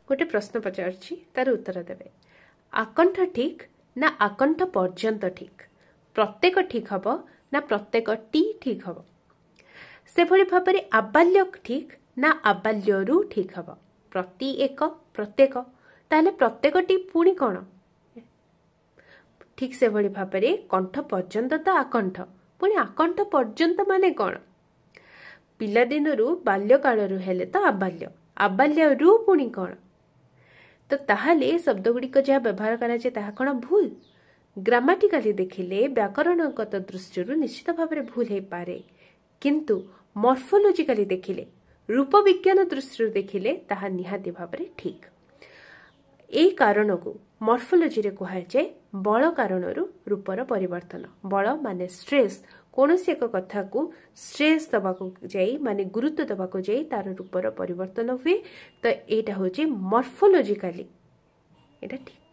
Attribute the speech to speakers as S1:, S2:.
S1: गोटे प्रश्न पचार तार उत्तर देवे आकंठ ठीक ना आकंठ पर्यंत ठीक प्रत्येक ठीक हम ना प्रत्येक टी ठीक हम से भली भाव में आबाल्य ठीक ना आबाल्यरू ठीक हम प्रति एक प्रत्येक ताले प्रत्येक टी पुणी कौन ठीक से भली भाव में कंठ पर्यंत तो आकंठ पुणी आकंठ पर्यंत माने कौन पिलादिन बाल्यकालू हेले तो आबाल्य आबाल्यरू पुणी कौन तो ताहले शब्द गुड़िक जहाँ व्यवहार कराए ताहा कौन भूल ग्रामाटिकाली देखिले व्याकरणगत दृष्टि निश्चित भाव में भूल हो पारे किंतु मॉर्फोलॉजिकली देखिले रूप विज्ञान दृष्टि देखिले ताहा निहाती भाव में ठीक यही कारण को मॉर्फोलॉजी रे कहुए बल कारण रूपर परिवर्तन बल माने स्ट्रेस कौन सी एक कथा को स्ट्रेस दबाको जाई माने गुरुत्व दबाको जाई तार रूपर परिवर्तन हुए तो यहाँ हूँ मॉर्फोलॉजिकली यहाँ ठीक।